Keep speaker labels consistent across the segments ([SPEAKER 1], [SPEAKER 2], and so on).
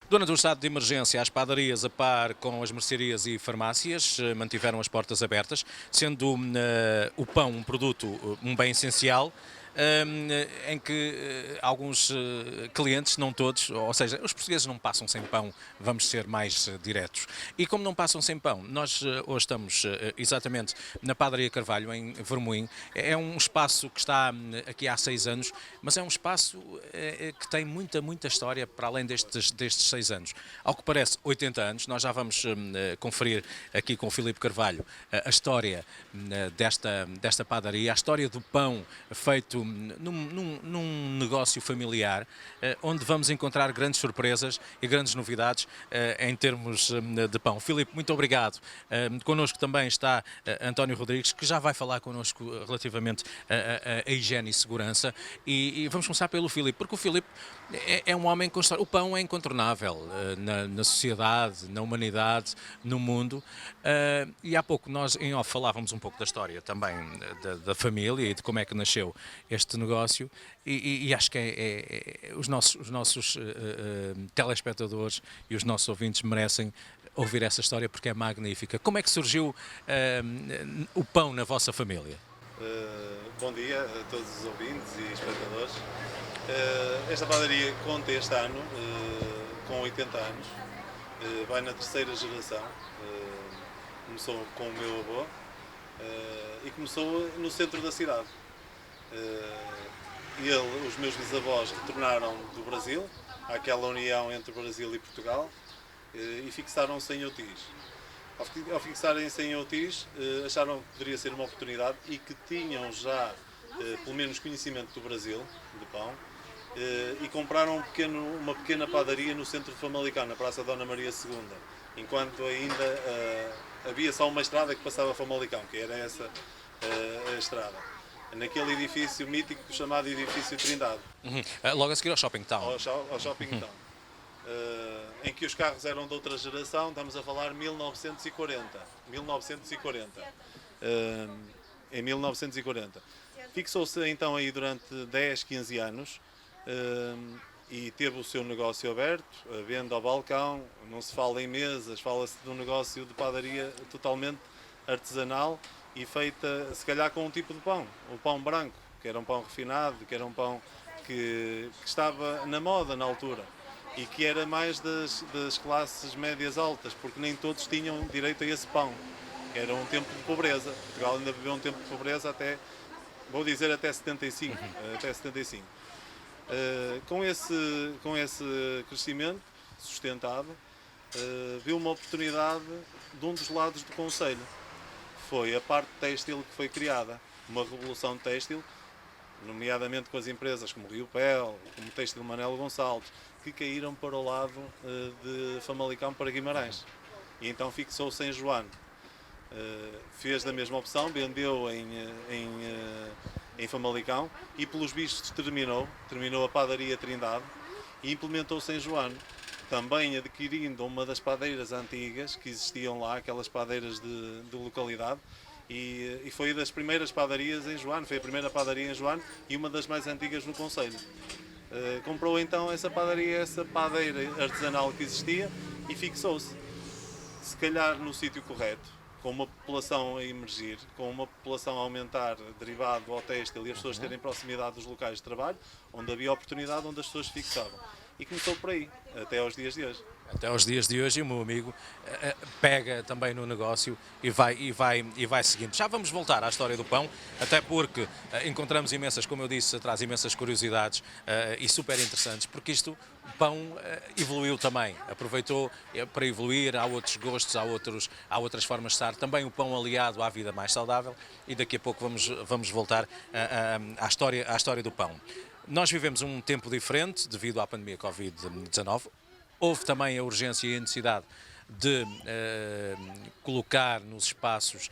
[SPEAKER 1] Durante o estado de emergência, as padarias, a par com as mercearias e farmácias, mantiveram as portas abertas, sendo o pão um produto, um bem essencial, em que alguns clientes, não todos, ou seja, os portugueses não passam sem pão, vamos ser mais diretos. E como não passam sem pão, nós hoje estamos exatamente na Padaria Carvalho, em Vermoim. É um espaço que está aqui há 6 anos, mas é um espaço que tem muita história para além destes 6 anos. Ao que parece, 80 anos. Nós já vamos conferir aqui com o Filipe Carvalho a história desta padaria, a história do pão feito num negócio familiar, onde vamos encontrar grandes surpresas e grandes novidades em termos de pão. Filipe, muito obrigado. Connosco também está António Rodrigues, que já vai falar connosco relativamente a higiene e segurança. E vamos começar pelo Filipe, porque o Filipe é um homem com história. O pão é incontornável na sociedade, na humanidade, no mundo. E há pouco nós em off falávamos um pouco da história também da família e de como é que nasceu este negócio. E acho que os nossos telespectadores e os nossos ouvintes merecem ouvir essa história porque é magnífica. Como é que surgiu o pão na vossa família?
[SPEAKER 2] Bom dia a todos os ouvintes e espectadores. Esta padaria conta este ano com 80 anos, vai na terceira geração. Começou com o meu avô e começou no centro da cidade. Os meus bisavós retornaram do Brasil, àquela união entre o Brasil e Portugal, e fixaram-se em Otis. Ao fixarem-se em Otis, acharam que poderia ser uma oportunidade e que tinham já, pelo menos, conhecimento do Brasil, de pão, e compraram uma pequena padaria no centro de Famalicão, na Praça Dona Maria II, enquanto ainda havia só uma estrada que passava a Famalicão, que era essa a estrada. Naquele edifício mítico chamado Edifício Trindade.
[SPEAKER 1] Uhum. Logo a seguir ao Shopping Town.
[SPEAKER 2] Ao Shopping Town. Em que os carros eram de outra geração, estamos a falar 1940. 1940. Em 1940. Fixou-se então aí durante 10, 15 anos e teve o seu negócio aberto, a venda ao balcão, não se fala em mesas, fala-se de um negócio de padaria totalmente artesanal e feita se calhar com um tipo de pão, o pão branco, que era um pão refinado, que era um pão que estava na moda na altura e que era mais das classes médias altas, porque nem todos tinham direito a esse pão. Era um tempo de pobreza. Portugal ainda viveu um tempo de pobreza até, vou dizer, até 75. Até 75. Com esse crescimento sustentado, viu uma oportunidade de um dos lados do concelho. Foi a parte têxtil que foi criada. Uma revolução têxtil, nomeadamente com as empresas como Rio Pel, como o Têxtil Manelo Gonçalves, que caíram para o lado de Famalicão para Guimarães. E então fixou-se em Joano. Fez da mesma opção, vendeu em Famalicão e pelos vistos terminou a padaria Trindade e implementou-se em Joano. Também adquirindo uma das padeiras antigas que existiam lá, aquelas padeiras de localidade, e foi das primeiras padarias em Joano, foi a primeira padaria em Joano e uma das mais antigas no concelho. Comprou então essa padaria, essa padeira artesanal que existia e fixou-se, se calhar no sítio correto, com uma população a emergir, com uma população a aumentar derivado ao têxtil e as pessoas terem proximidade dos locais de trabalho, onde havia oportunidade, onde as pessoas fixavam. E começou por aí, até aos dias de hoje.
[SPEAKER 1] Até aos dias de hoje, e o meu amigo pega também no negócio e vai seguindo. Já vamos voltar à história do pão, até porque encontramos como eu disse, atrás imensas curiosidades e super interessantes, porque o pão evoluiu também, aproveitou para evoluir, há outros gostos, há outras formas de estar, também o pão aliado à vida mais saudável, e daqui a pouco vamos voltar à história do pão. Nós vivemos um tempo diferente devido à pandemia Covid-19. Houve também a urgência e a necessidade de colocar nos espaços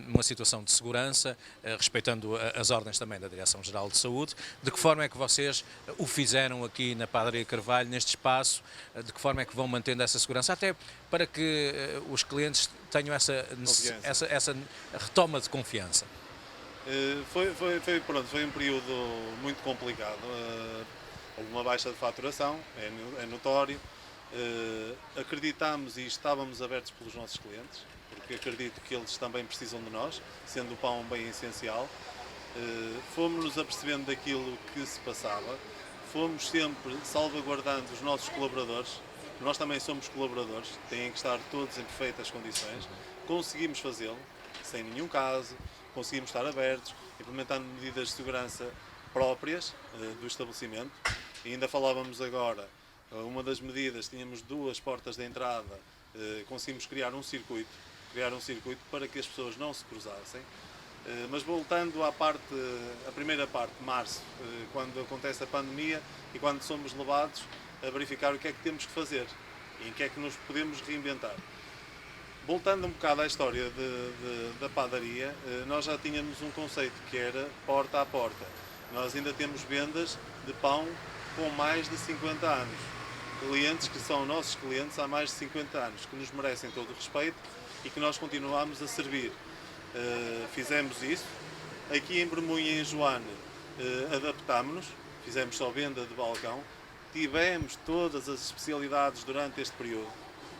[SPEAKER 1] uma situação de segurança, respeitando as ordens também da Direção-Geral de Saúde. De que forma é que vocês o fizeram aqui na Padaria Carvalho, neste espaço? De que forma é que vão mantendo essa segurança? Até para que os clientes tenham essa retoma de confiança.
[SPEAKER 2] Foi um período muito complicado. Houve uma baixa de faturação, é notório. Acreditamos e estávamos abertos pelos nossos clientes, porque acredito que eles também precisam de nós, sendo o pão um bem essencial. Fomos-nos apercebendo daquilo que se passava, fomos sempre salvaguardando os nossos colaboradores. Nós também somos colaboradores, têm que estar todos em perfeitas condições. Conseguimos fazê-lo, sem nenhum caso, conseguimos estar abertos, implementando medidas de segurança próprias do estabelecimento. E ainda falávamos agora, uma das medidas, tínhamos 2 portas de entrada, conseguimos criar um circuito para que as pessoas não se cruzassem. Mas voltando à primeira parte, março, quando acontece a pandemia e quando somos levados a verificar o que é que temos que fazer e em que é que nos podemos reinventar. Voltando um bocado à história da padaria, nós já tínhamos um conceito que era porta a porta. Nós ainda temos vendas de pão com mais de 50 anos. Clientes que são nossos clientes há mais de 50 anos, que nos merecem todo o respeito e que nós continuamos a servir. Fizemos isso. Aqui em Bermunha e em Joane adaptámos-nos, fizemos só venda de balcão, tivemos todas as especialidades durante este período,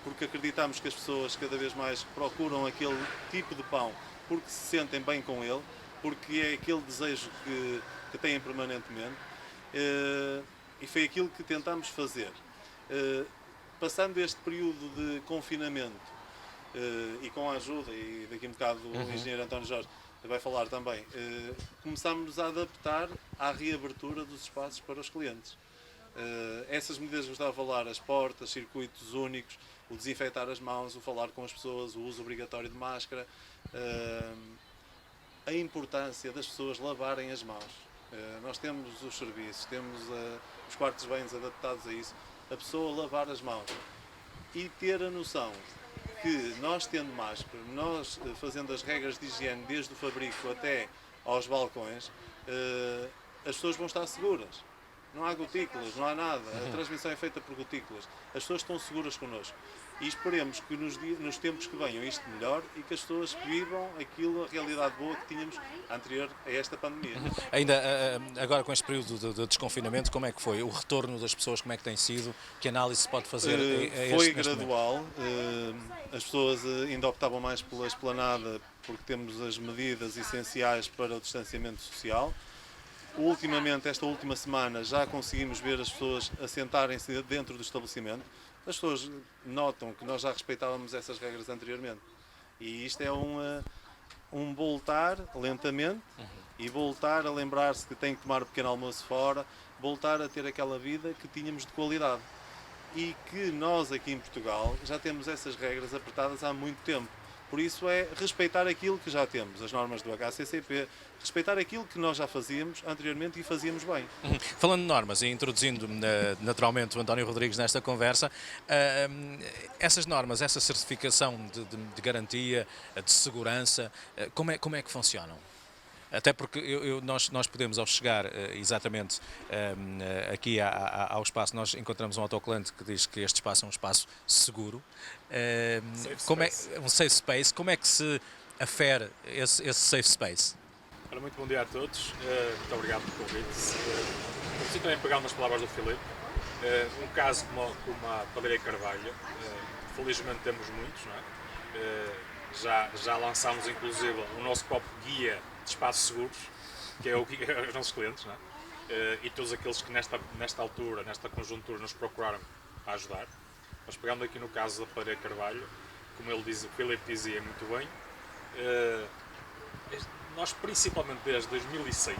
[SPEAKER 2] porque acreditamos que as pessoas cada vez mais procuram aquele tipo de pão porque se sentem bem com ele, porque é aquele desejo que têm permanentemente, e foi aquilo que tentámos fazer. Passando este período de confinamento, e com a ajuda, e daqui a um bocado o engenheiro António Jorge vai falar também, começámos a adaptar à reabertura dos espaços para os clientes. Essas medidas que eu estava a falar, as portas, circuitos únicos, o desinfetar as mãos, o falar com as pessoas, o uso obrigatório de máscara, a importância das pessoas lavarem as mãos. Nós temos os serviços, temos os quartos de banhos adaptados a isso, a pessoa lavar as mãos e ter a noção que nós tendo máscara, nós fazendo as regras de higiene desde o fabrico até aos balcões, as pessoas vão estar seguras. Não há gotículas, não há nada. A transmissão é feita por gotículas. As pessoas estão seguras connosco. E esperemos que nos tempos que venham isto melhor e que as pessoas vivam a realidade boa que tínhamos anterior a esta pandemia.
[SPEAKER 1] Ainda agora com este período de desconfinamento, como é que foi? O retorno das pessoas, como é que tem sido? Que análise se pode fazer
[SPEAKER 2] Foi gradual. As pessoas ainda optavam mais pela esplanada porque temos as medidas essenciais para o distanciamento social. Ultimamente, esta última semana, já conseguimos ver as pessoas assentarem-se dentro do estabelecimento. As pessoas notam que nós já respeitávamos essas regras anteriormente. E isto é um voltar lentamente e voltar a lembrar-se que tem que tomar um pequeno almoço fora, voltar a ter aquela vida que tínhamos de qualidade. E que nós aqui em Portugal já temos essas regras apertadas há muito tempo. Por isso é respeitar aquilo que já temos, as normas do HACCP, respeitar aquilo que nós já fazíamos anteriormente e fazíamos bem.
[SPEAKER 1] Falando de normas e introduzindo naturalmente o António Rodrigues nesta conversa, essas normas, essa certificação de garantia, de segurança, como é que funcionam? Até porque nós podemos, ao chegar exatamente aqui ao espaço, nós encontramos um autocolante que diz que este espaço é um espaço seguro, um safe space. Como é que se afere esse safe space?
[SPEAKER 3] Ora, muito bom dia a todos, muito obrigado pelo convite. Preciso também pegar umas palavras do Filipe. Um caso como a Padaria Carvalho, felizmente temos muitos, não é? Já lançámos inclusive o nosso próprio guia de espaços seguros, que é o guia aos nossos clientes, não é? E todos aqueles que nesta altura, nesta conjuntura, nos procuraram para ajudar. Mas pegando aqui no caso da Padaria Carvalho, como o Filipe dizia muito bem, nós principalmente desde 2006,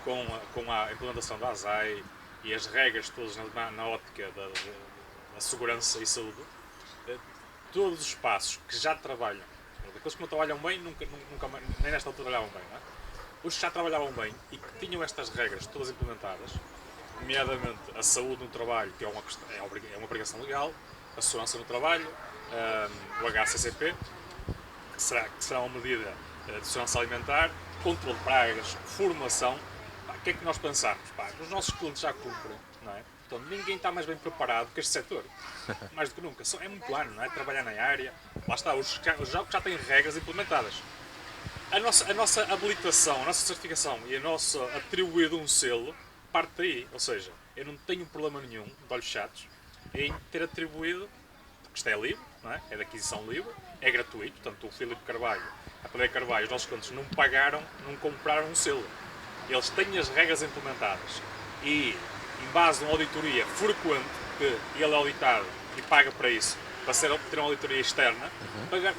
[SPEAKER 3] com a implementação da ASAI e as regras todas na ótica da segurança e saúde, todos os espaços que já trabalham, aqueles que não trabalham bem, nunca nem nesta altura trabalhavam bem, não é? Os que já trabalhavam bem e que tinham estas regras todas implementadas, nomeadamente a saúde no trabalho, que é uma obrigação legal, a segurança no trabalho, o HACCP, que será uma medida de segurança alimentar, controle de pragas, formação. O que é que nós pensamos? Os nossos clientes já cumprem, não é? Portanto, ninguém está mais bem preparado que este setor, mais do que nunca. É muito ano, não é? Trabalhar na área, lá está, os jogos já têm regras implementadas. A nossa habilitação, a nossa certificação e a nossa atribuir de um selo parte daí, ou seja, eu não tenho problema nenhum, de olhos chatos, em ter atribuído, porque isto é livre, não é? É de aquisição livre, é gratuito, portanto o Filipe Carvalho, a Padaria Carvalho, os nossos clientes não pagaram, não compraram um selo. Eles têm as regras implementadas e, em base de uma auditoria frequente, que ele é auditado e paga para isso, para ter uma auditoria externa,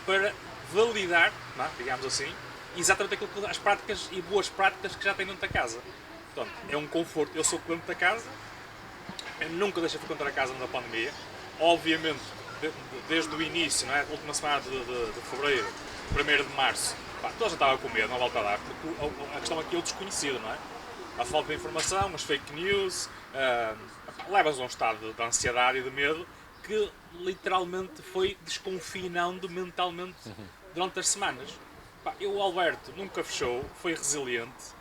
[SPEAKER 3] para validar, não é? Digamos assim, exatamente aquilo que as práticas e boas práticas que já tem dentro da casa. Portanto, é um conforto. Eu sou cliente da casa, eu nunca deixei de frequentar a casa na pandemia. Obviamente, desde o início, não é? Última semana de fevereiro, 1º de março, pá, toda a gente estava com medo, não volta a dar, porque a questão aqui é o desconhecido, não é? A falta de informação, as fake news, leva-nos a um estado de ansiedade e de medo que literalmente foi desconfinando mentalmente durante as semanas. Pá, o Alberto nunca fechou, foi resiliente,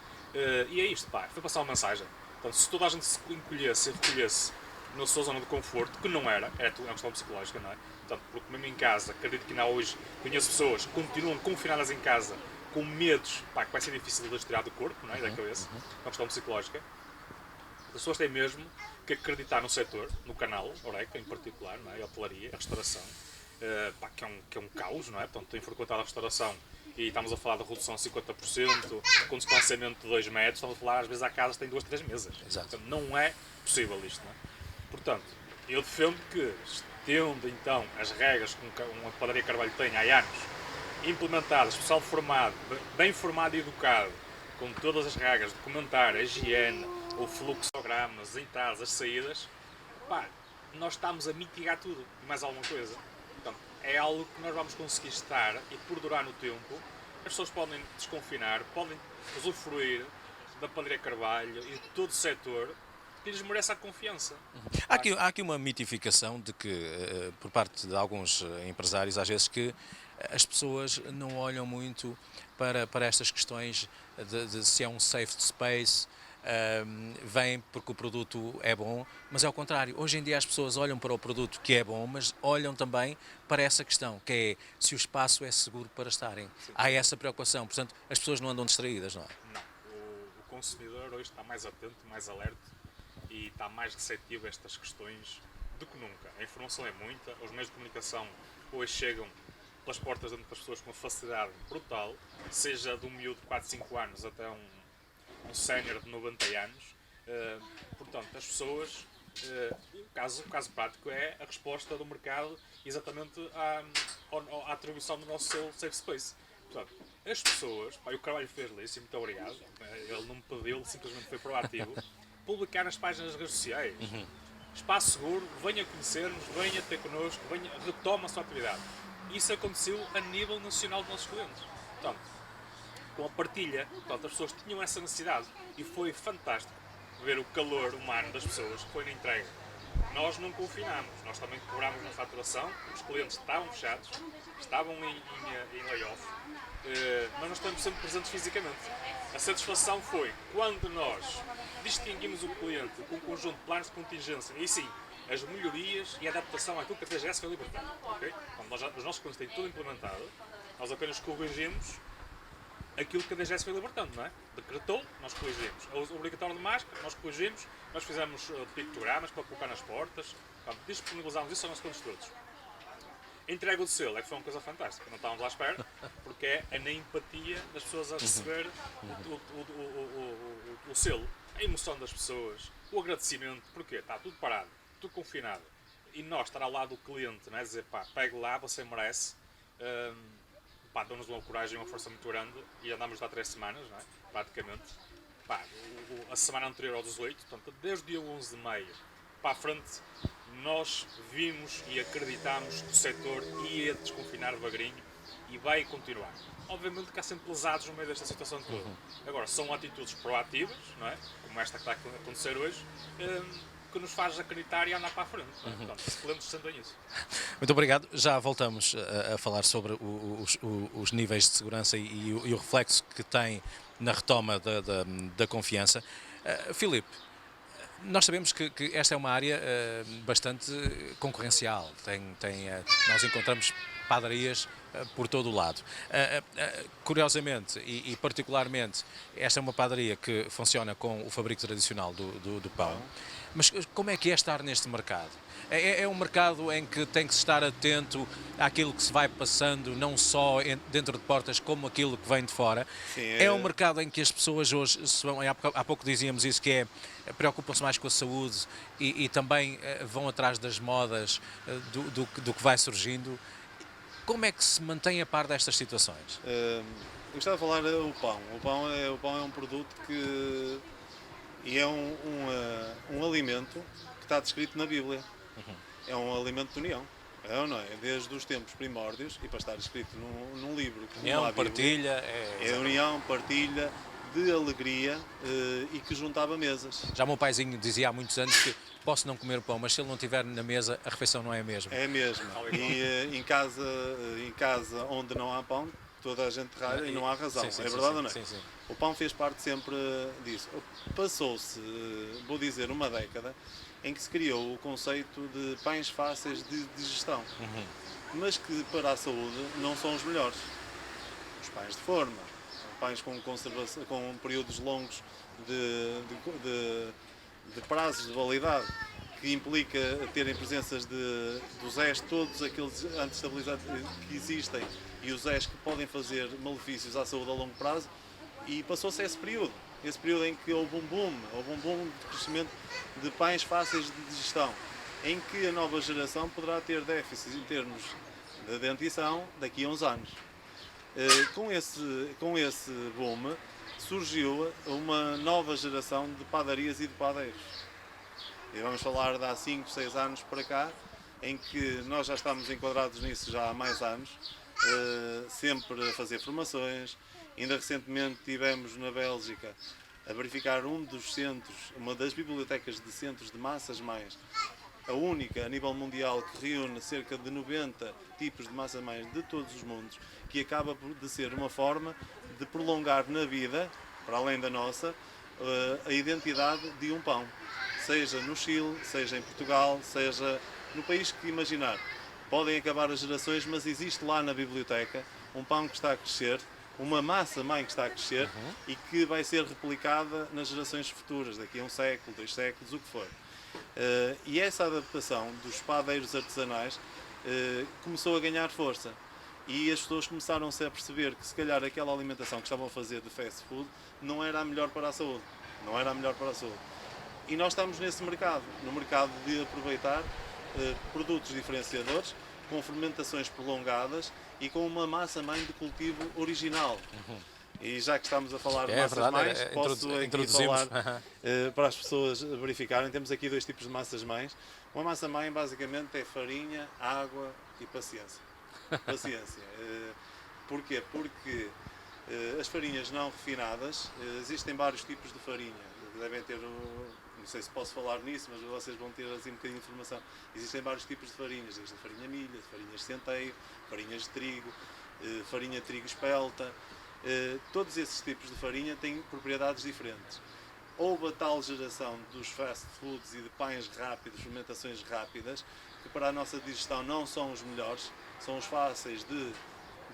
[SPEAKER 3] e é isto, pá, foi passar uma mensagem. Então, se toda a gente se encolhesse e recolhesse na sua zona de conforto, que não era uma questão psicológica, não é? Portanto, porque mesmo em casa, acredito que ainda hoje conheço pessoas que continuam confinadas em casa com medos, pá, que vai ser difícil de as tirar do corpo, não é? Da cabeça, uma questão psicológica. As pessoas têm mesmo que acreditar no setor, no canal, Horeca em particular, não é? A hotelaria, a restauração, pá, que é um caos, não é? Portanto, tenho frequentado a restauração e estamos a falar de redução de 50%, com distanciamento de 2 metros, estamos a falar, às vezes há casas que têm 2, 3 mesas.
[SPEAKER 1] Exato.
[SPEAKER 3] Portanto, não é possível isto, não é? Portanto, eu defendo que, tendo então as regras que uma Padaria Carvalho tem há anos, implementadas, pessoal formado, bem formado e educado, com todas as regras de comentar a higiene, o fluxogramas, as entradas, as saídas, pá, nós estamos a mitigar tudo e mais alguma coisa. Portanto, é algo que nós vamos conseguir estar e por durar no tempo, as pessoas podem desconfinar, podem usufruir da Padaria Carvalho e de todo o setor que lhes merece a confiança.
[SPEAKER 1] Há aqui uma mitificação de que, por parte de alguns empresários, às vezes, que as pessoas não olham muito para estas questões de se é um safe space, vêm porque o produto é bom, mas é ao contrário. Hoje em dia as pessoas olham para o produto que é bom, mas olham também para essa questão, que é se o espaço é seguro para estarem.
[SPEAKER 3] Sim.
[SPEAKER 1] Há essa preocupação, portanto, as pessoas não andam distraídas, não é?
[SPEAKER 3] Não. O consumidor hoje está mais atento, mais alerta e está mais receptivo a estas questões do que nunca. A informação é muita, os meios de comunicação hoje chegam pelas portas dentro das pessoas com uma facilidade brutal, seja de um miúdo de 4, 5 anos até um sénior de 90 anos. Portanto, as pessoas, o caso prático é a resposta do mercado exatamente à atribuição do nosso safe space. Portanto, as pessoas, o Carvalho fez-lhe isso e muito obrigado, ele não me pediu, ele simplesmente foi proativo, publicar nas páginas das redes sociais. Espaço seguro, venha conhecer-nos, venha ter connosco, retoma a sua atividade. Isso aconteceu a nível nacional dos nossos clientes. Portanto, com a partilha, portanto, as pessoas tinham essa necessidade e foi fantástico ver o calor humano das pessoas que foi na entrega. Nós não confinámos, nós também cobrámos uma faturação, os clientes estavam fechados, estavam em layoff, mas nós estamos sempre presentes fisicamente. A satisfação foi quando nós distinguimos o cliente com um conjunto de planos de contingência e sim, as melhorias e a adaptação àquilo que a TGS foi libertando. Okay? Quando os nossos clientes têm tudo implementado, nós apenas corrigimos aquilo que a DGS foi libertando, não é? Decretou, nós corrigimos. O obrigatório de máscara, nós corrigimos, nós fizemos pictogramas para colocar nas portas, disponibilizámos isso aos nossos clientes todos. A entrega do selo é que foi uma coisa fantástica, não estávamos à espera, porque é na empatia das pessoas a receber o selo, a emoção das pessoas, o agradecimento, porque está tudo parado, tudo confinado, e nós estar ao lado do cliente, não é? Dizer, pá, pegue lá, você merece, pá, dão-nos uma coragem e uma força muito grande, e andámos lá 3 semanas, não é? Praticamente. Pá, a semana anterior ao 18, portanto, desde o dia 11 de maio para a frente, nós vimos e acreditámos que o setor ia desconfinar devagarinho e vai continuar. Obviamente que há sempre lesados no meio desta situação toda. Agora, são atitudes proativas, não é? Como esta que está a acontecer hoje, que nos faz acreditar e andar para a frente. Portanto, os clientes sentem isso.
[SPEAKER 1] Muito obrigado. Já voltamos a falar sobre os níveis de segurança e o reflexo que tem na retoma da confiança. Filipe, nós sabemos que esta é uma área bastante concorrencial. Nós encontramos padarias por todo o lado. Curiosamente e particularmente, esta é uma padaria que funciona com o fabrico tradicional do pão, mas como é que é estar neste mercado? É um mercado em que tem que se estar atento àquilo que se vai passando, não só dentro de portas, como aquilo que vem de fora.
[SPEAKER 2] Sim,
[SPEAKER 1] É um mercado em que as pessoas hoje, há pouco dizíamos isso, que preocupam-se mais com a saúde e também vão atrás das modas, do que vai surgindo. Como é que se mantém a par destas situações?
[SPEAKER 2] Eu gostava de falar o pão. O pão é um produto que e é um alimento que está descrito na Bíblia. É um alimento de união. É ou não é? Desde os tempos primórdios e para estar escrito num livro como
[SPEAKER 1] União,
[SPEAKER 2] a Bíblia,
[SPEAKER 1] partilha.
[SPEAKER 2] é união, partilha, de alegria e que juntava mesas.
[SPEAKER 1] Já o meu paizinho dizia há muitos anos que posso não comer pão, mas se ele não estiver na mesa, a refeição não é a mesma.
[SPEAKER 2] É mesmo. E em casa onde não há pão, toda a gente ralha e não há razão.
[SPEAKER 1] Sim,
[SPEAKER 2] É
[SPEAKER 1] sim,
[SPEAKER 2] verdade
[SPEAKER 1] sim,
[SPEAKER 2] ou não é?
[SPEAKER 1] sim, sim.
[SPEAKER 2] O pão fez parte sempre disso. Passou-se, vou dizer, uma década em que se criou o conceito de pães fáceis de digestão, mas que para a saúde não são os melhores. Os pães de forma, pães com conservação, com períodos longos de prazos de validade, que implica terem presenças dos Zés, todos aqueles anti-estabilizantes que existem e os Zés que podem fazer malefícios à saúde a longo prazo, e passou-se esse período em que houve um boom de crescimento de pães fáceis de digestão, em que a nova geração poderá ter déficits em termos de dentição daqui a uns anos. Com esse boom surgiu uma nova geração de padarias e de padeiros. E vamos falar de há 5, 6 anos para cá, em que nós já estamos enquadrados nisso já há mais anos, sempre a fazer formações. Ainda recentemente tivemos na Bélgica a verificar uma das bibliotecas de centros de massas-mães, a única a nível mundial que reúne cerca de 90 tipos de massas-mães de todos os mundos, que acaba de ser uma forma de prolongar na vida, para além da nossa, a identidade de um pão. Seja no Chile, seja em Portugal, seja no país que imaginar. Podem acabar as gerações, mas existe lá na biblioteca um pão que está a crescer, uma massa-mãe que está a crescer e que vai ser replicada nas gerações futuras, daqui a 1 século, 2 séculos, o que for. E essa adaptação dos padeiros artesanais começou a ganhar força. E as pessoas começaram-se a perceber que se calhar aquela alimentação que estavam a fazer de fast food não era a melhor para a saúde. Não era a melhor para a saúde. E nós estamos nesse mercado, no mercado de aproveitar produtos diferenciadores, com fermentações prolongadas e com uma massa-mãe de cultivo original. E já que estamos a falar de massas-mães, posso aqui falar para as pessoas verificarem. Temos aqui 2 tipos de massas-mães. Uma massa-mãe basicamente é farinha, água e paciência. Paciência. Porquê? Porque as farinhas não refinadas, existem vários tipos de farinha. Devem ter, não sei se posso falar nisso, mas vocês vão ter assim um bocadinho de informação. Existem vários tipos de farinhas, desde a farinha milha, farinhas de centeio, farinhas de trigo, farinha de trigo espelta. Todos esses tipos de farinha têm propriedades diferentes. Houve a tal geração dos fast foods e de pães rápidos, fermentações rápidas, que para a nossa digestão não são os melhores, são os fáceis de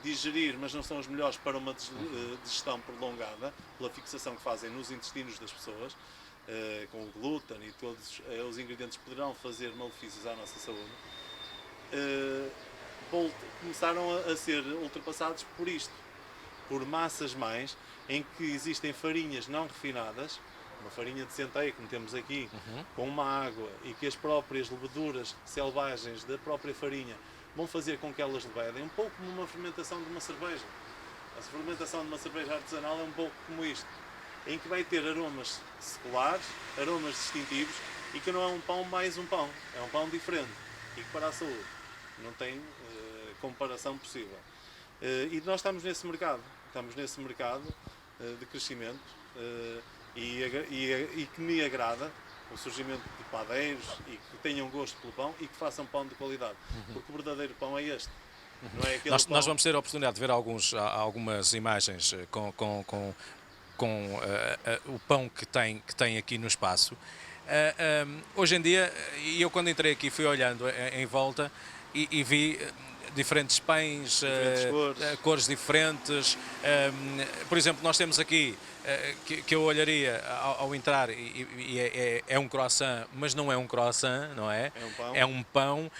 [SPEAKER 2] digerir, mas não são os melhores para uma digestão prolongada, pela fixação que fazem nos intestinos das pessoas, com o glúten e todos os ingredientes poderão fazer malefícios à nossa saúde. Começaram a ser ultrapassados por isto, por massas-mães, em que existem farinhas não refinadas, uma farinha de centeio, como temos aqui, com uma água, e que as próprias leveduras selvagens da própria farinha vão fazer com que elas levedem, um pouco como uma fermentação de uma cerveja. A fermentação de uma cerveja artesanal é um pouco como isto, em que vai ter aromas seculares, aromas distintivos, e que não é um pão mais um pão, é um pão diferente, e que para a saúde não tem comparação possível. E nós estamos nesse mercado de crescimento, e que me agrada o surgimento de padeiros e que tenham gosto pelo pão e que façam pão de qualidade, porque o verdadeiro pão é este. Não é aquele pão...
[SPEAKER 1] Nós vamos ter a oportunidade de ver algumas imagens com o pão que tem aqui no espaço. Hoje em dia, e eu quando entrei aqui fui olhando em volta e vi diferentes pães,
[SPEAKER 2] Diferentes
[SPEAKER 1] cores diferentes. Por exemplo, nós temos aqui, que eu olharia ao entrar, e é um croissant, mas não é um croissant, não é?
[SPEAKER 2] É um pão.
[SPEAKER 1] É um pão.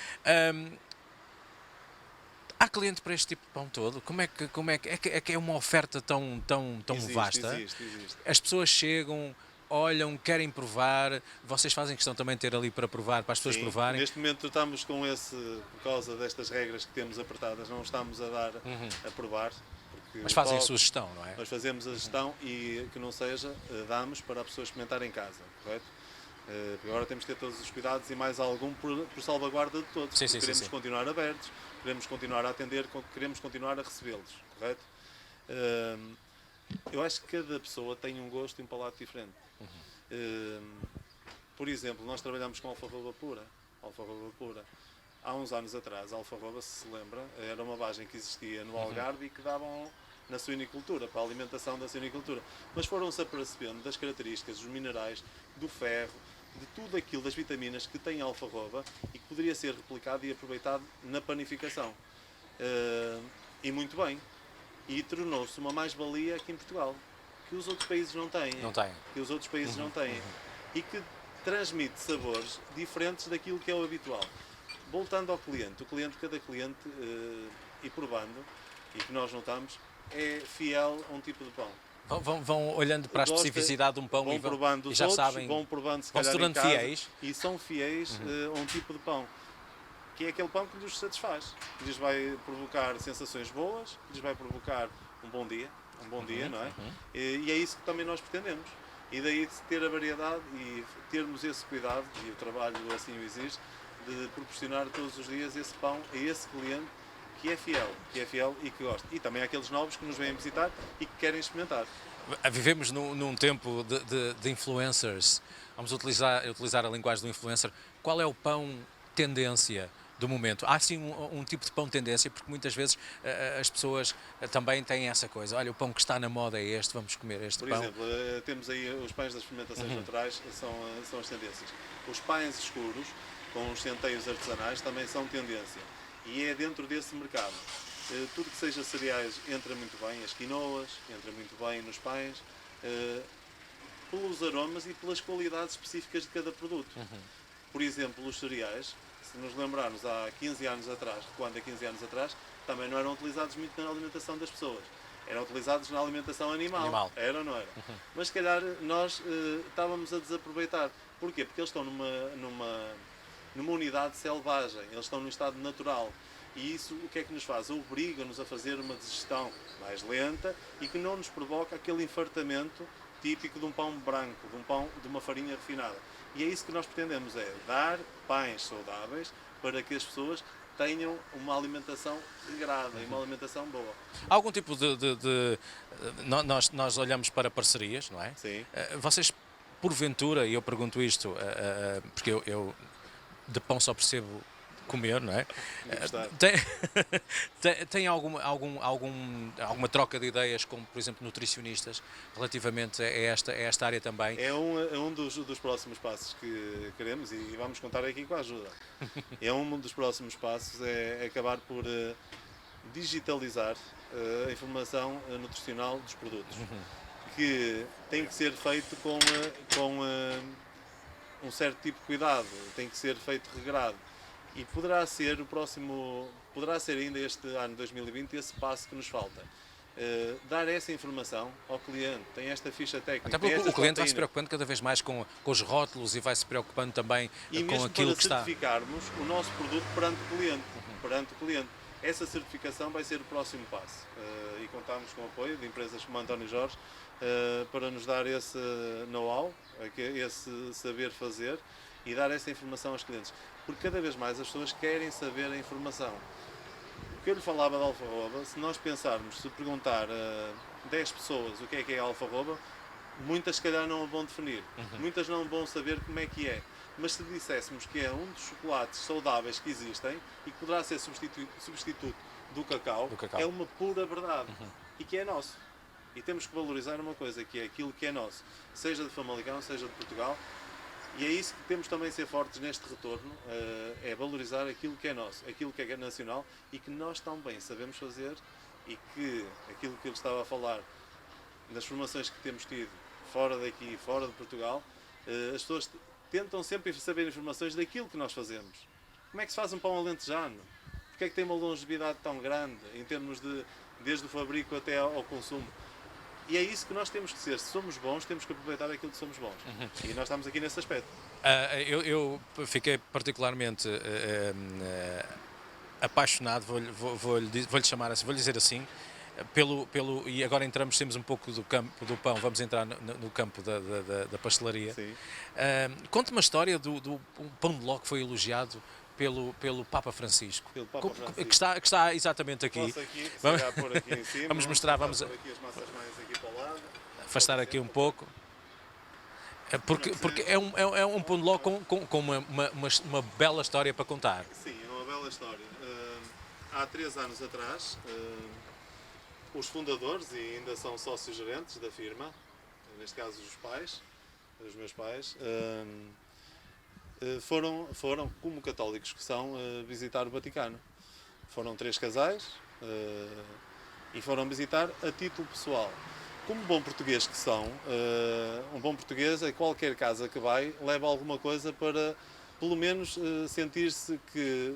[SPEAKER 1] Há cliente para este tipo de pão todo? É que é uma oferta tão vasta?
[SPEAKER 2] Existe.
[SPEAKER 1] As pessoas chegam, olham, querem provar, vocês fazem questão também de ter ali para provar, para as pessoas
[SPEAKER 2] Sim,
[SPEAKER 1] provarem.
[SPEAKER 2] neste momento estamos com por causa destas regras que temos apertadas, não estamos a dar a provar. Porque
[SPEAKER 1] Mas fazem a sugestão, não é?
[SPEAKER 2] Nós fazemos a gestão e que não seja, damos para a pessoa experimentar em casa, correto? Porque agora temos que ter todos os cuidados e mais algum por salvaguarda de todos.
[SPEAKER 1] Sim,
[SPEAKER 2] Queremos
[SPEAKER 1] sim.
[SPEAKER 2] continuar abertos, queremos continuar a atender, queremos continuar a recebê-los, correto? Eu acho que cada pessoa tem um gosto e um palato diferente. Por exemplo, nós trabalhamos com alfarroba pura. Há uns anos atrás, a alfarroba, se lembra, era uma vagem que existia no Algarve e que davam na suinicultura, para a alimentação da suinicultura. Mas foram-se apercebendo das características, dos minerais, do ferro, de tudo aquilo, das vitaminas que tem a alfarroba e que poderia ser replicado e aproveitado na panificação. E muito bem. E tornou-se uma mais-valia aqui em Portugal, que os outros países não têm. Que os outros países não têm. E que transmite sabores diferentes daquilo que é o habitual. Voltando ao cliente, cada cliente, e provando, e que nós notamos, é fiel a um tipo de pão.
[SPEAKER 1] Vão olhando para a especificidade de um pão
[SPEAKER 2] vão provando
[SPEAKER 1] e já
[SPEAKER 2] outros,
[SPEAKER 1] sabem,
[SPEAKER 2] vão provando se
[SPEAKER 1] vão se
[SPEAKER 2] calhar em
[SPEAKER 1] tornando
[SPEAKER 2] casa,
[SPEAKER 1] fiéis.
[SPEAKER 2] e são fiéis a um tipo de pão, que é aquele pão que lhes satisfaz, que lhes vai provocar sensações boas, que lhes vai provocar um bom dia, não é? E é isso que também nós pretendemos. E daí de ter a variedade e termos esse cuidado, e o trabalho assim o exige, de proporcionar todos os dias esse pão a esse cliente que é fiel e que gosta. E também aqueles novos que nos vêm visitar e que querem experimentar.
[SPEAKER 1] Vivemos num tempo de influencers. Vamos utilizar a linguagem do influencer. Qual é o pão tendência do momento? Há sim um tipo de pão tendência, porque muitas vezes as pessoas também têm essa coisa. Olha, o pão que está na moda é este, vamos comer este
[SPEAKER 2] Por
[SPEAKER 1] pão.
[SPEAKER 2] exemplo, temos aí os pães das fermentações naturais, são as tendências. Os pães escuros, com os centeios artesanais, também são tendência. E é dentro desse mercado. Tudo que seja cereais entra muito bem, as quinoas, entra muito bem nos pães, pelos aromas e pelas qualidades específicas de cada produto. Por exemplo, os cereais, se nos lembrarmos há 15 anos atrás, também não eram utilizados muito na alimentação das pessoas. Eram utilizados na alimentação animal. Era ou não era? Mas se calhar nós estávamos a desaproveitar. Porquê? Porque eles estão numa unidade selvagem, eles estão num estado natural. E isso o que é que nos faz? Obriga-nos a fazer uma digestão mais lenta e que não nos provoca aquele infartamento típico de um pão branco, de uma farinha refinada. E é isso que nós pretendemos, é dar pães saudáveis para que as pessoas tenham uma alimentação regrada e uma alimentação boa.
[SPEAKER 1] Há algum tipo nós olhamos para parcerias, não é?
[SPEAKER 2] Sim.
[SPEAKER 1] Vocês, porventura, e eu pergunto isto, porque eu de pão só percebo comer, não é? Tem alguma troca de ideias com, por exemplo, nutricionistas relativamente a esta área também?
[SPEAKER 2] É um dos próximos passos que queremos e vamos contar aqui com a ajuda. Um dos próximos passos é acabar por digitalizar a informação nutricional dos produtos, que tem que ser feito com um certo tipo de cuidado, tem que ser feito regrado. E poderá ser ainda este ano 2020 esse passo que nos falta. Dar essa informação ao cliente, tem esta ficha técnica.
[SPEAKER 1] Até porque o cliente vai se preocupando cada vez mais com os rótulos e vai se preocupando também com aquilo que está.
[SPEAKER 2] E mesmo para certificarmos o nosso produto perante o cliente. Essa certificação vai ser o próximo passo. E contamos com o apoio de empresas como António Jorge para nos dar esse know-how, esse saber fazer e dar essa informação aos clientes. Porque cada vez mais as pessoas querem saber a informação. O que eu lhe falava da alfarroba, se nós pensarmos, se perguntar a 10 pessoas o que é a alfarroba, muitas se calhar não a vão definir, muitas não vão saber como é que é. Mas se disséssemos que é um dos chocolates saudáveis que existem e que poderá ser substituto do cacau, é uma pura verdade e que é nosso. E temos que valorizar uma coisa, que é aquilo que é nosso, seja de Famalicão, seja de Portugal. E é isso que temos também de ser fortes neste retorno, é valorizar aquilo que é nosso, aquilo que é nacional e que nós também sabemos fazer, e que aquilo que ele estava a falar nas formações que temos tido fora daqui, fora de Portugal, as pessoas tentam sempre saber informações daquilo que nós fazemos. Como é que se faz um pão alentejano? Porque é que tem uma longevidade tão grande em termos de desde o fabrico até ao consumo? E é isso que nós temos que ser. Se somos bons, temos que aproveitar aquilo que somos bons. E nós estamos aqui nesse aspecto.
[SPEAKER 1] Eu fiquei particularmente apaixonado, vou-lhe chamar assim, vou-lhe dizer assim, e agora temos um pouco do campo do pão, vamos entrar no campo da pastelaria. Conte-me a história do pão de ló que foi elogiado pelo Papa Francisco, que está exatamente aqui.
[SPEAKER 2] Posso aqui, se calhar pôr aqui em cima.
[SPEAKER 1] Vamos mostrar, vamos
[SPEAKER 2] pôr aqui as massas mais aqui para o lado.
[SPEAKER 1] afastar aqui um pouco. Porque é um pão de ló com uma bela história para contar.
[SPEAKER 2] Sim, é uma bela história. Há 3 anos atrás, os fundadores, e ainda são sócios gerentes da firma, neste caso os meus pais, foram, como católicos que são, visitar o Vaticano. Foram 3 casais e foram visitar a título pessoal. Como bom português que são, um bom português, a qualquer casa que vai, leva alguma coisa para, pelo menos, sentir-se que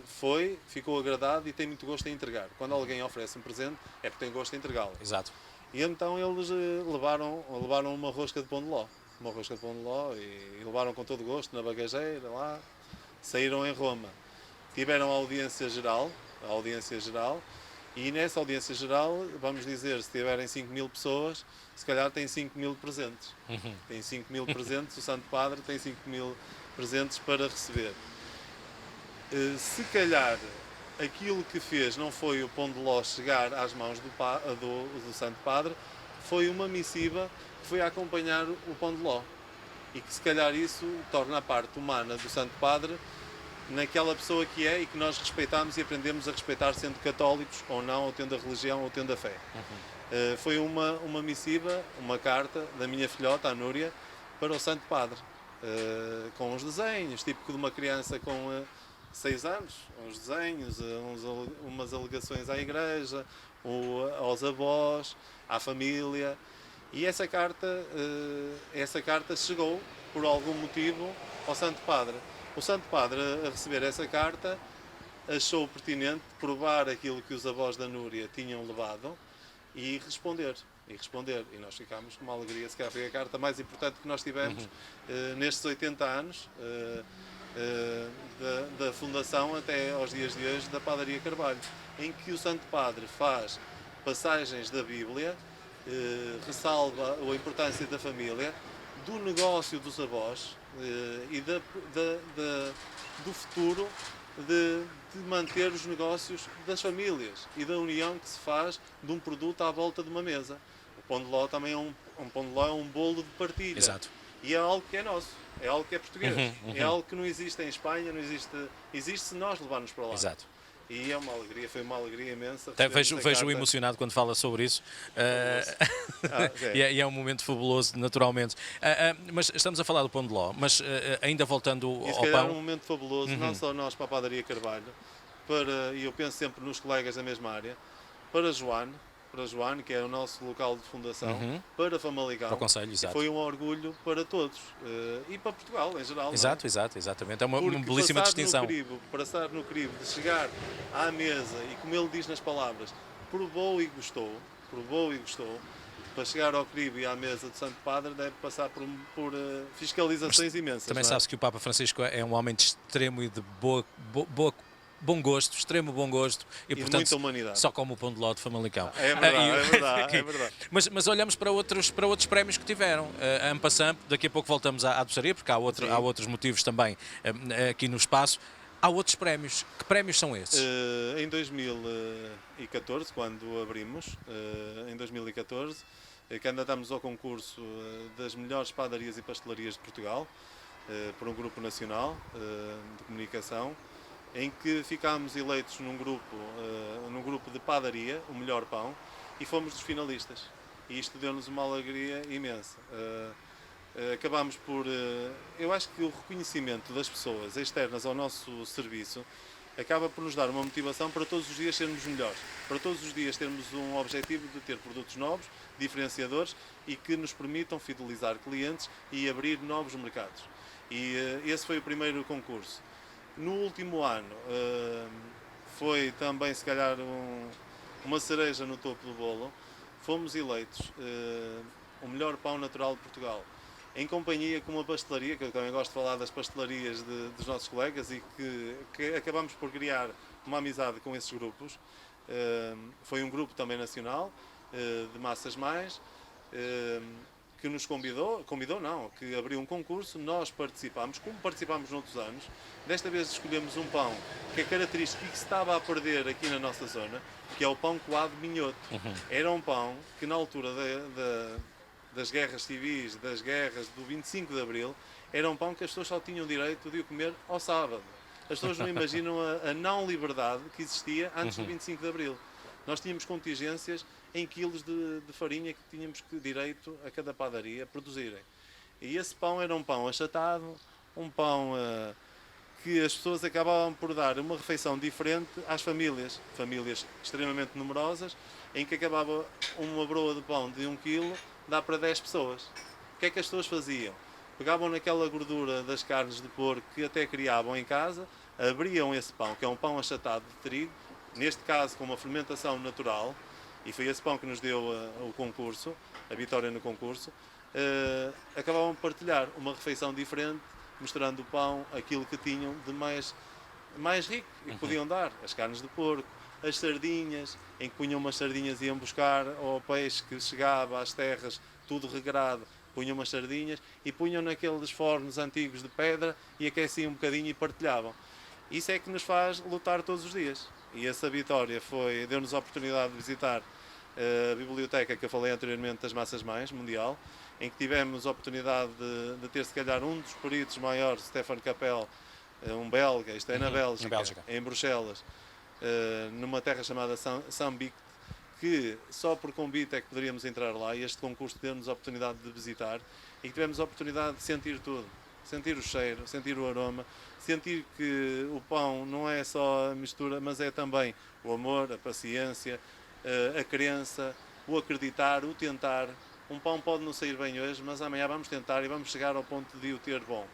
[SPEAKER 2] ficou agradado e tem muito gosto em entregar. Quando alguém oferece um presente, é porque tem gosto em entregá-lo.
[SPEAKER 1] Exato.
[SPEAKER 2] E então eles levaram uma rosca de pão de ló. Uma rosca de pão de ló e levaram com todo gosto na bagageira lá. Saíram em Roma. Tiveram a audiência geral, e nessa audiência geral, vamos dizer, se tiverem 5.000 pessoas, se calhar tem 5.000 presentes. Tem 5.000 presentes, o Santo Padre tem 5.000 presentes para receber. Se calhar aquilo que fez não foi o pão de ló chegar às mãos do Santo Padre, foi uma missiva que foi a acompanhar o pão de ló. E que se calhar isso torna a parte humana do Santo Padre naquela pessoa que é e que nós respeitamos e aprendemos a respeitar, sendo católicos ou não, ou tendo a religião ou tendo a fé. Foi uma missiva, uma carta da minha filhota, a Núria, para o Santo Padre, com os desenhos, típico de uma criança com 6 anos, uns desenhos, umas alegações à igreja, aos avós, à família. E essa carta chegou, por algum motivo, ao Santo Padre. O Santo Padre, a receber essa carta, achou pertinente provar aquilo que os avós da Núria tinham levado e responder. E nós ficámos com uma alegria. Se calhar foi a carta mais importante que nós tivemos nestes 80 anos da fundação até aos dias de hoje da Padaria Carvalho, em que o Santo Padre faz passagens da Bíblia, ressalva a importância da família, do negócio dos avós e do futuro de manter os negócios das famílias e da união que se faz de um produto à volta de uma mesa. O pão de ló também é um bolo de partilha.
[SPEAKER 1] Exato.
[SPEAKER 2] E é algo que é nosso, é algo que é português, é algo que não existe em Espanha, existe se nós levarmos para lá.
[SPEAKER 1] Exato.
[SPEAKER 2] E é uma alegria, foi uma alegria imensa.
[SPEAKER 1] Vejo-o emocionado quando fala sobre isso. E é um momento fabuloso, naturalmente. Mas estamos a falar do pão de ló, mas ainda voltando ao pão.
[SPEAKER 2] É um momento fabuloso, não só nós para a Padaria Carvalho, e eu penso sempre nos colegas da mesma área, para Joane, que é o nosso local de fundação, para Famalicão.
[SPEAKER 1] Para o Conselho, exato.
[SPEAKER 2] Foi um orgulho para todos e para Portugal em geral.
[SPEAKER 1] Exatamente. É uma belíssima distinção.
[SPEAKER 2] Passar no crivo de chegar à mesa e, como ele diz nas palavras, provou e gostou, para chegar ao crivo e à mesa do Santo Padre deve passar por fiscalizações imensas.
[SPEAKER 1] Também sabes que o Papa Francisco é um homem de extremo e de bom gosto, extremo bom gosto e portanto
[SPEAKER 2] muita humanidade.
[SPEAKER 1] Só como o pão de ló de Famalicão.
[SPEAKER 2] É verdade, é verdade.
[SPEAKER 1] Mas olhamos para outros prémios que tiveram. En passant, daqui a pouco voltamos à doçaria, porque há outros motivos também aqui no espaço. Há outros prémios. Que prémios são esses?
[SPEAKER 2] Em 2014, quando abrimos, candidatámos ao concurso das melhores padarias e pastelarias de Portugal, por um grupo nacional de comunicação, em que ficámos eleitos num grupo de padaria, o melhor pão, e fomos dos finalistas. E isto deu-nos uma alegria imensa. acabámos por... eu acho que o reconhecimento das pessoas externas ao nosso serviço acaba por nos dar uma motivação para todos os dias sermos melhores, para todos os dias termos um objetivo de ter produtos novos, diferenciadores e que nos permitam fidelizar clientes e abrir novos mercados. E esse foi o primeiro concurso. No último ano foi também, se calhar, uma cereja no topo do bolo. Fomos eleitos o melhor pão natural de Portugal, em companhia com uma pastelaria, que eu também gosto de falar das pastelarias dos nossos colegas, e que acabamos por criar uma amizade com esses grupos. Foi um grupo também nacional, de Massas Mais, que nos convidou não, que abriu um concurso, nós participámos, como participámos noutros anos. Desta vez escolhemos um pão que é característico e que se estava a perder aqui na nossa zona, que é o pão coado minhoto. Era um pão que na altura das guerras civis, das guerras do 25 de Abril, era um pão que as pessoas só tinham direito de o comer ao sábado. As pessoas não imaginam a não liberdade que existia antes do 25 de Abril. Nós tínhamos contingências em quilos de farinha que tínhamos direito a cada padaria produzirem. E esse pão era um pão achatado, um pão que as pessoas acabavam por dar uma refeição diferente às famílias extremamente numerosas, em que acabava uma broa de pão de 1 kg, dá para 10 pessoas. O que é que as pessoas faziam? Pegavam naquela gordura das carnes de porco que até criavam em casa, abriam esse pão, que é um pão achatado de trigo, neste caso com uma fermentação natural, e foi esse pão que nos deu o concurso, a vitória no concurso. Acabavam de partilhar uma refeição diferente, mostrando o pão, aquilo que tinham de mais rico e que podiam dar, as carnes de porco, as sardinhas, em que punham umas sardinhas e iam buscar ao peixe que chegava às terras, tudo regrado, punham umas sardinhas e punham naqueles fornos antigos de pedra e aqueciam um bocadinho e partilhavam. Isso é que nos faz lutar todos os dias. E essa vitória deu-nos a oportunidade de visitar a biblioteca que eu falei anteriormente das Massas Mais, mundial, em que tivemos a oportunidade de ter, se calhar, um dos peritos maiores, Stefan Capel, um belga, isto é na Bélgica, em Bruxelas, numa terra chamada Sambic, que só por convite é que poderíamos entrar lá, e este concurso deu-nos a oportunidade de visitar, e que tivemos a oportunidade de sentir tudo. Sentir o cheiro, sentir o aroma, sentir que o pão não é só a mistura, mas é também o amor, a paciência, a crença, o acreditar, o tentar. Um pão pode não sair bem hoje, mas amanhã vamos tentar e vamos chegar ao ponto de o ter bom.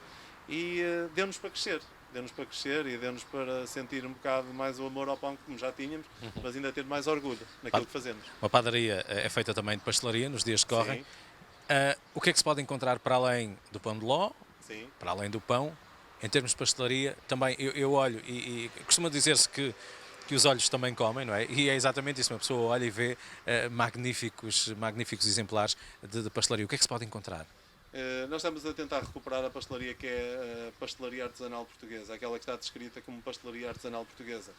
[SPEAKER 2] E deu-nos para crescer. Deu-nos para crescer e deu-nos para sentir um bocado mais o amor ao pão, como já tínhamos, mas ainda ter mais orgulho naquilo que fazemos.
[SPEAKER 1] Uma padaria é feita também de pastelaria nos dias que correm. O que é que se pode encontrar para além do pão de ló?
[SPEAKER 2] Sim.
[SPEAKER 1] Para além do pão, em termos de pastelaria, também eu olho e costuma dizer-se que os olhos também comem, não é? E é exatamente isso, uma pessoa olha e vê magníficos exemplares de pastelaria. O que é que se pode encontrar?
[SPEAKER 2] Nós estamos a tentar recuperar a pastelaria que é a pastelaria artesanal portuguesa, aquela que está descrita como pastelaria artesanal portuguesa,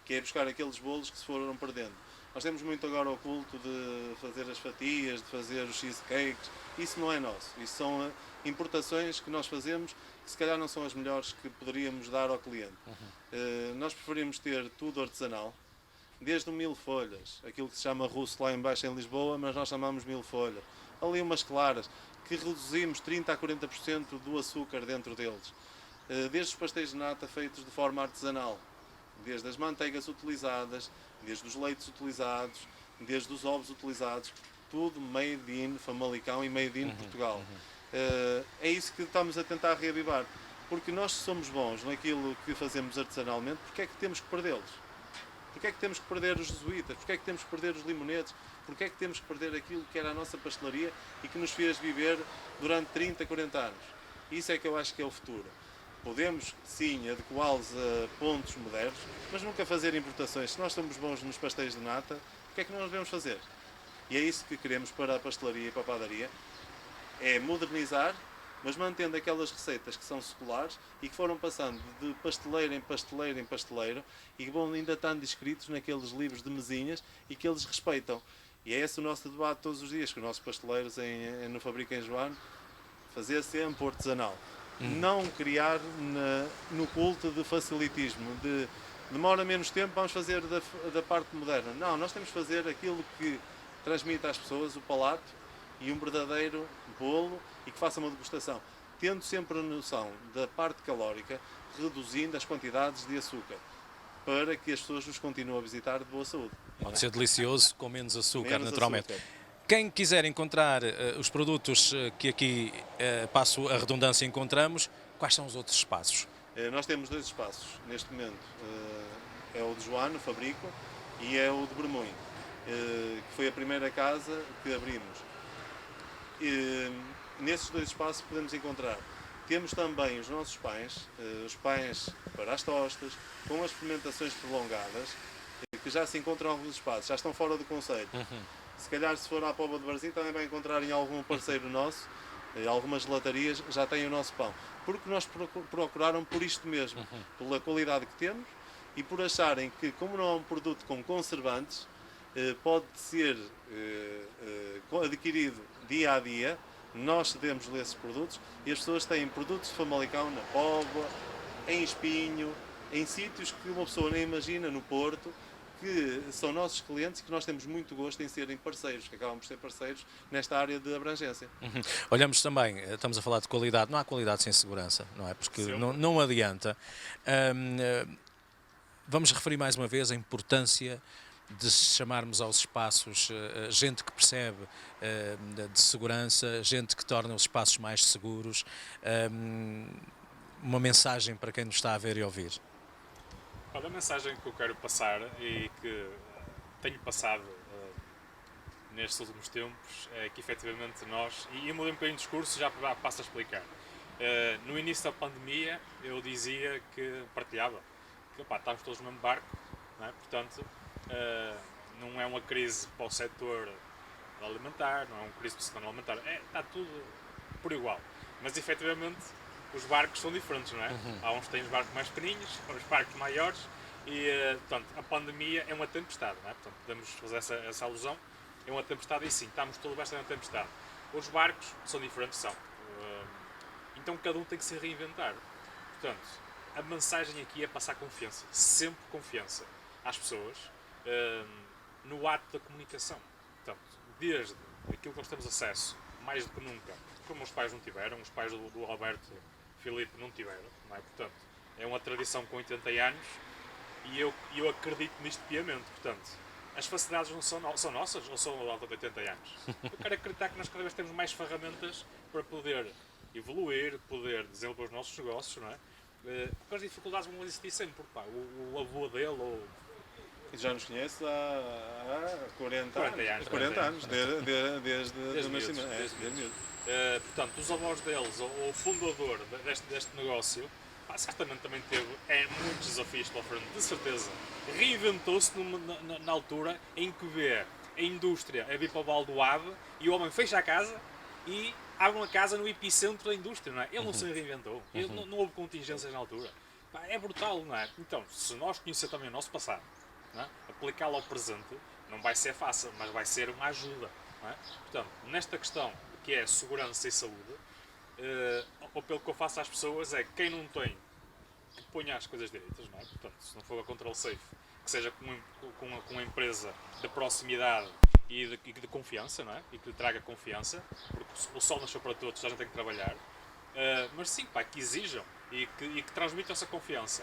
[SPEAKER 2] que é buscar aqueles bolos que se foram perdendo. Nós temos muito agora o culto de fazer as fatias, de fazer os cheesecakes. Isso não é nosso. Isso são importações que nós fazemos que se calhar não são as melhores que poderíamos dar ao cliente. Nós preferimos ter tudo artesanal, desde o mil folhas, aquilo que se chama russo lá embaixo em Lisboa, mas nós chamamos mil folhas. Ali umas claras, que reduzimos 30% a 40% do açúcar dentro deles. Desde os pastéis de nata feitos de forma artesanal, desde as manteigas utilizadas, desde os leites utilizados, desde os ovos utilizados, tudo made in Famalicão e made in Portugal. É isso que estamos a tentar reavivar, porque nós somos bons naquilo que fazemos artesanalmente, porque é que temos que perdê-los? Porque é que temos que perder os jesuítas? Porque é que temos que perder os limonetes? Porque é que temos que perder aquilo que era a nossa pastelaria e que nos fez viver durante 30, 40 anos? Isso é que eu acho que é o futuro. Podemos, sim, adequá-los a pontos modernos, mas nunca fazer importações. Se nós somos bons nos pastéis de nata, o que é que nós devemos fazer? E é isso que queremos para a pastelaria e para a padaria. É modernizar, mas mantendo aquelas receitas que são seculares e que foram passando de pasteleiro em pasteleiro em pasteleiro e que vão ainda estando descritos naqueles livros de mesinhas e que eles respeitam. E é esse o nosso debate todos os dias, com os nossos pasteleiros no Fabrico em João, fazer sempre o artesanal. Não criar no culto de facilitismo, de demora menos tempo, vamos fazer da parte moderna. Não, nós temos que fazer aquilo que transmite às pessoas o palato e um verdadeiro bolo e que faça uma degustação, tendo sempre a noção da parte calórica, reduzindo as quantidades de açúcar, para que as pessoas nos continuem a visitar de boa saúde.
[SPEAKER 1] Pode ser delicioso com menos açúcar,
[SPEAKER 2] Menos
[SPEAKER 1] naturalmente.
[SPEAKER 2] açúcar.
[SPEAKER 1] Quem quiser encontrar os produtos que aqui, passo a redundância, encontramos, quais são os outros espaços?
[SPEAKER 2] Nós temos 2 espaços neste momento, é o de Joano, Fabrico, e é o de Bermões, que foi a primeira casa que abrimos. Nesses 2 espaços podemos encontrar, temos também os nossos pães, os pães para as tostas, com as fermentações prolongadas, que já se encontram em alguns espaços, já estão fora do concelho. Se calhar, se for à Póvoa de Varzim, também vai encontrar em algum parceiro nosso, algumas gelatarias já têm o nosso pão. Porque nós procuraram por isto mesmo, pela qualidade que temos e por acharem que, como não é um produto com conservantes, pode ser adquirido dia a dia. Nós cedemos-lhe esses produtos e as pessoas têm produtos de Famalicão na Póvoa, em Espinho, em sítios que uma pessoa nem imagina, no Porto, que são nossos clientes e que nós temos muito gosto em serem parceiros, que acabam por ser parceiros nesta área de abrangência.
[SPEAKER 1] Olhamos também, estamos a falar de qualidade, não há qualidade sem segurança, não é? Porque não adianta. Vamos referir mais uma vez a importância de chamarmos aos espaços gente que percebe de segurança, gente que torna os espaços mais seguros. Uma mensagem para quem nos está a ver e ouvir.
[SPEAKER 3] Olha, a mensagem que eu quero passar e que tenho passado nestes últimos tempos é que efetivamente nós, e eu mudei um bocadinho de discurso, já passo a explicar. No início da pandemia eu dizia que partilhava que estávamos todos no mesmo barco, não é? Portanto não é uma crise para o setor alimentar, não é uma crise para o setor alimentar, está tudo por igual, mas efetivamente os barcos são diferentes, não é? Há uns que têm os barcos mais pequeninhos, os barcos maiores e, portanto, a pandemia é uma tempestade, não é? Portanto, podemos fazer essa alusão, é uma tempestade e sim, estamos todos bastante na tempestade. Os barcos são diferentes, são. Então cada um tem que se reinventar. Portanto, a mensagem aqui é passar confiança, sempre confiança às pessoas no ato da comunicação. Portanto, desde aquilo que nós temos acesso, mais do que nunca, como os pais não tiveram, os pais do Roberto Filipe não tiveram, não é? Portanto, é uma tradição com 80 anos e eu acredito nisto piamente. Portanto, as facilidades não são nossas ou são da alta de 80 anos? Eu quero acreditar que nós cada vez temos mais ferramentas para poder evoluir, poder desenvolver os nossos negócios, não é? Porque as dificuldades vão existir sempre, porque o avô dele ou...
[SPEAKER 2] Já nos conhece há 40 anos.
[SPEAKER 3] 40 anos,
[SPEAKER 2] desde o nascimento.
[SPEAKER 3] Portanto, os avós deles, ou o fundador deste negócio, certamente também teve muitos desafios pela frente, de certeza. Reinventou-se na altura em que vê a indústria a vir para o baldoado e o homem fecha a casa e abre uma casa no epicentro da indústria, não é? Ele não se reinventou, não houve contingências na altura. É brutal, não é? Então, se nós conhecer também o nosso passado, é? Aplicá-lo ao presente, não vai ser fácil, mas vai ser uma ajuda, não é? Portanto, nesta questão que é segurança e saúde, o apelo que eu faço às pessoas é que quem não tem, que ponha as coisas direitas, não é? Portanto, se não for a Control Safe, que seja com uma empresa de proximidade e de confiança, não é? E que lhe traga confiança, porque o sol nasceu para todos, já não tem que trabalhar, mas sim, que exijam e que transmitam essa confiança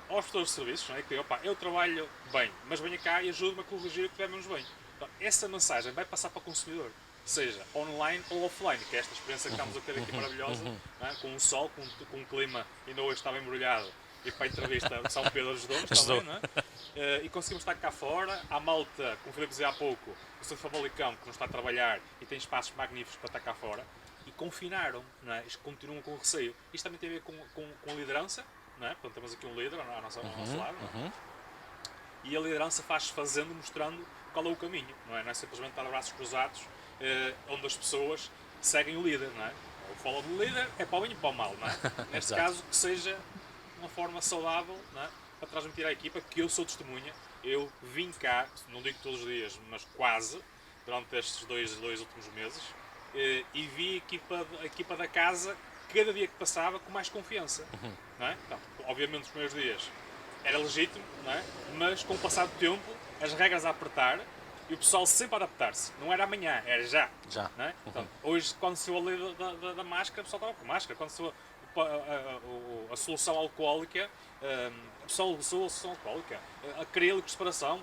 [SPEAKER 3] aos prestadores de serviços, não é? Que eu trabalho bem, mas venha cá e ajude-me a corrigir o que devemos bem. Então, essa mensagem vai passar para o consumidor, seja online ou offline, que é esta experiência que estamos a ter aqui maravilhosa, é? Com o sol, com um clima, ainda hoje estava embrulhado, e para a entrevista de São Pedro ajudou-nos também, não é? E conseguimos estar cá fora, há malta, como o Filipe dizia há pouco, o Sr. Famalicão, que não está a trabalhar e tem espaços magníficos para estar cá fora, e confinaram, não é? Isto continuam com receio. Isto também tem a ver com liderança, não é? Portanto, temos aqui um líder ao nosso lado, não é? E a liderança faz-se fazendo, mostrando qual é o caminho, não é simplesmente estar de braços cruzados, onde as pessoas seguem o líder, não é? O follow do líder é para o bem e para o mal, não é? Neste caso, que seja uma forma saudável, não é? Para transmitir à equipa que eu sou testemunha. Eu vim cá, não digo todos os dias, mas quase, durante estes dois últimos meses, e vi a equipa da casa, cada dia que passava, com mais confiança, não é? Então, obviamente, os primeiros dias era legítimo, não é? Mas com o passar do tempo, as regras a apertar, E o pessoal sempre a adaptar-se. Não era amanhã, era já.
[SPEAKER 1] Já.
[SPEAKER 3] Não é? Portanto, hoje, quando se falou ali da máscara, o pessoal estava com máscara. Quando se falou a solução alcoólica, o pessoal usou a solução alcoólica. Acrílicos de separação.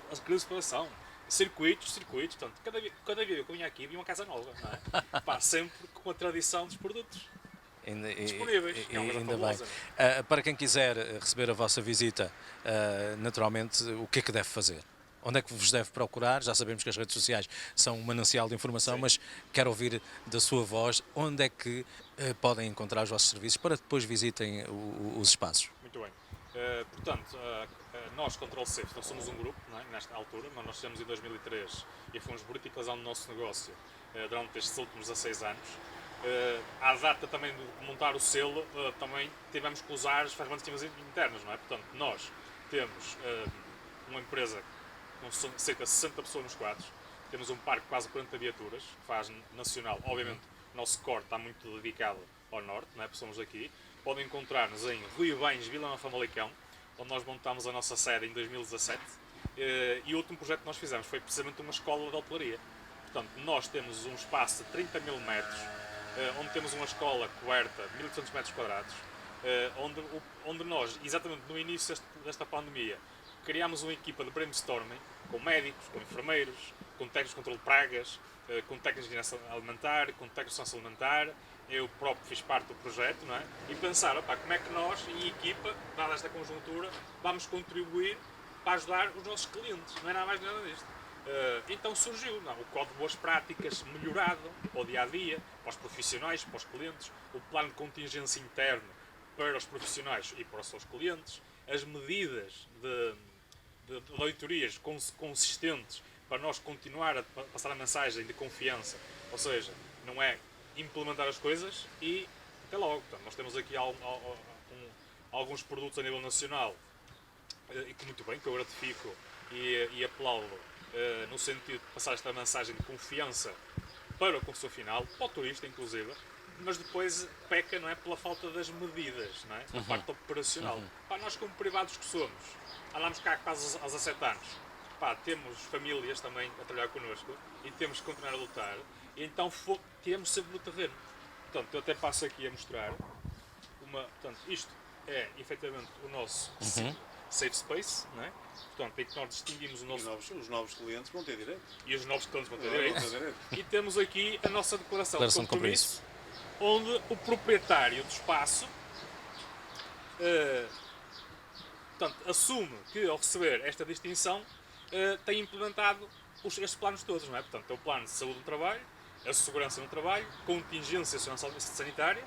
[SPEAKER 3] Circuitos. Portanto, cada dia que eu vinha aqui, vinha uma casa nova. Não é? Pá, sempre com a tradição dos produtos disponíveis. É uma coisa
[SPEAKER 1] Ainda bem.
[SPEAKER 3] fabulosa.
[SPEAKER 1] Para quem quiser receber a vossa visita, naturalmente, o que é que deve fazer? Onde é que vos deve procurar? Já sabemos que as redes sociais são um manancial de informação, mas quero ouvir da sua voz onde é que podem encontrar os vossos serviços para depois visitem os espaços.
[SPEAKER 3] Muito bem. Portanto, nós, Control Safe, nós somos um grupo, não é? Nesta altura, mas nós estamos em 2003 e fomos verticalizando o nosso negócio durante estes últimos 16 anos. À data também de montar o selo, também tivemos que usar as ferramentas internas, não é? Portanto, nós temos uma empresa com cerca de 60 pessoas nos quadros, temos um parque de quase 40 viaturas, que faz nacional. Obviamente, o nosso core está muito dedicado ao norte, não é? Porque somos aqui. Podem encontrar-nos em Rui Bens, Vila Nova Famalicão, onde nós montámos a nossa sede em 2017. E o último projeto que nós fizemos foi precisamente uma escola de hotelaria. Portanto, nós temos um espaço de 30 mil metros, onde temos uma escola coberta de 1800 metros quadrados, onde nós, exatamente no início desta pandemia, criámos uma equipa de brainstorming com médicos, com enfermeiros, com técnicos de controle de pragas, com técnicos de higiene alimentar, com técnicos de segurança alimentar. Eu próprio fiz parte do projeto, não é? E pensar, opá, como é que nós, em equipa, dada esta conjuntura, vamos contribuir para ajudar os nossos clientes. Não é nada mais nada disto. Então surgiu o código de boas práticas melhorado para o dia-a-dia, para os profissionais, para os clientes, o plano de contingência interno para os profissionais e para os seus clientes, as medidas de auditorias consistentes para nós continuar a passar a mensagem de confiança, ou seja, não é implementar as coisas e até logo. Portanto, nós temos aqui alguns produtos a nível nacional e que muito bem, que eu gratifico e aplaudo no sentido de passar esta mensagem de confiança para o consumidor final, para o turista inclusive, mas depois peca, não é, pela falta das medidas, não é? Da parte operacional. Pá, nós como privados que somos, andamos cá quase aos 17 anos, pá, temos famílias também a trabalhar connosco e temos que continuar a lutar, e então temos sempre no terreno. Portanto, eu até passo aqui a mostrar portanto, isto é efetivamente o nosso safe space, não é? Portanto, em que nós distinguimos o nosso...
[SPEAKER 2] Os novos clientes vão ter direito.
[SPEAKER 3] E os novos clientes vão ter direito. E temos aqui a nossa declaração de compromisso, onde o proprietário do espaço portanto, assume que ao receber esta distinção tem implementado estes planos todos, não é? Portanto, é o plano de saúde no trabalho, a segurança no trabalho, contingência e segurança sanitária,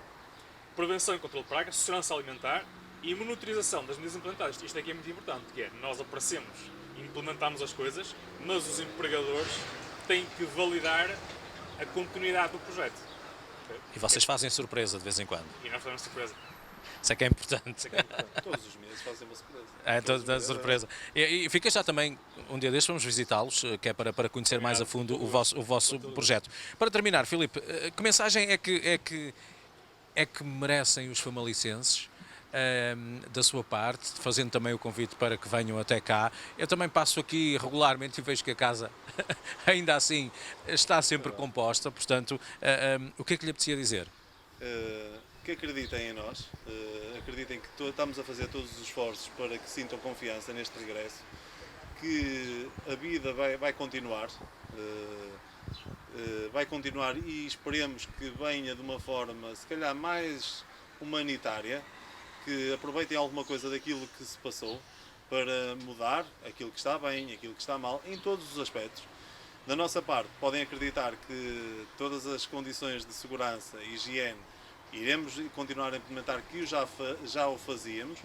[SPEAKER 3] prevenção e controle de pragas, segurança alimentar e monitorização das medidas implementadas. Isto aqui é muito importante, que é, nós aparecemos e implementamos as coisas, mas os empregadores têm que validar a continuidade do projeto.
[SPEAKER 1] E vocês fazem surpresa de vez em quando?
[SPEAKER 3] E nós fazemos surpresa.
[SPEAKER 1] Isso é que é importante.
[SPEAKER 2] Todos os meses fazem uma surpresa.
[SPEAKER 1] É, toda surpresa. E fica já também, um dia destes vamos visitá-los, que é para conhecer mais a fundo o vosso projeto. Para terminar, Filipe, que mensagem é que merecem os famalicenses da sua parte, fazendo também o convite para que venham até cá? Eu também passo aqui regularmente e vejo que a casa ainda assim está sempre composta, portanto, o que é que lhe apetecia dizer?
[SPEAKER 2] Que acreditem em nós, acreditem que estamos a fazer todos os esforços para que sintam confiança neste regresso, que a vida vai continuar, e esperemos que venha de uma forma se calhar mais humanitária, que aproveitem alguma coisa daquilo que se passou para mudar aquilo que está bem, aquilo que está mal, em todos os aspectos. Da nossa parte, podem acreditar que todas as condições de segurança e higiene iremos continuar a implementar, que já o fazíamos.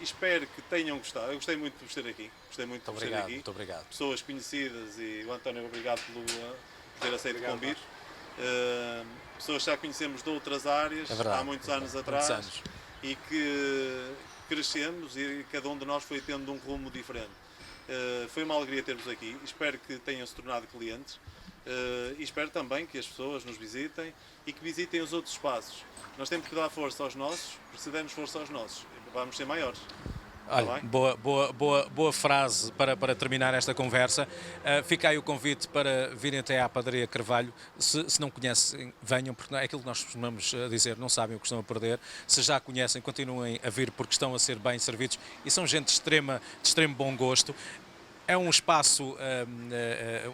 [SPEAKER 2] Espero que tenham gostado. Eu gostei muito de vos ter aqui. Gostei muito de vos ter aqui.
[SPEAKER 1] Muito obrigado.
[SPEAKER 2] Pessoas conhecidas, e o António, obrigado por ter aceito o convite. Pessoas que já conhecemos de outras áreas, há muitos anos atrás, e que crescemos e cada um de nós foi tendo um rumo diferente. Foi uma alegria ter-vos aqui. Espero que tenham se tornado clientes. E espero também que as pessoas nos visitem e que visitem os outros espaços. Nós temos que dar força aos nossos, porque se dermos força aos nossos, vamos ser maiores.
[SPEAKER 1] Olha,
[SPEAKER 2] bem?
[SPEAKER 1] boa frase para terminar esta conversa. Fica aí o convite para virem até à Padaria Carvalho. Se não conhecem, venham, porque é aquilo que nós costumamos dizer, não sabem o que estão a perder. Se já conhecem, continuem a vir porque estão a ser bem servidos e são gente de extremo bom gosto. É um espaço,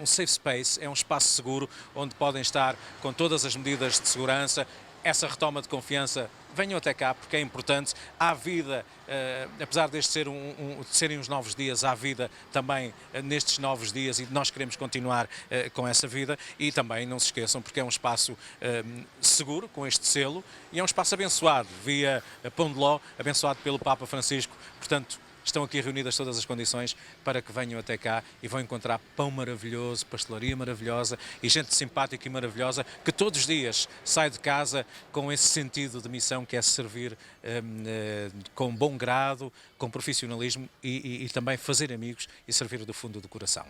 [SPEAKER 1] um safe space, é um espaço seguro onde podem estar com todas as medidas de segurança. Essa retoma de confiança, venham até cá porque é importante. Há vida, apesar deste ser de serem os novos dias, há vida também nestes novos dias e nós queremos continuar com essa vida. E também não se esqueçam porque é um espaço seguro, com este selo, e é um espaço abençoado, via Pão de Ló, abençoado pelo Papa Francisco. Portanto, estão aqui reunidas todas as condições para que venham até cá e vão encontrar pão maravilhoso, pastelaria maravilhosa e gente simpática e maravilhosa que todos os dias sai de casa com esse sentido de missão que é servir com bom grado, com profissionalismo e também fazer amigos e servir do fundo do coração.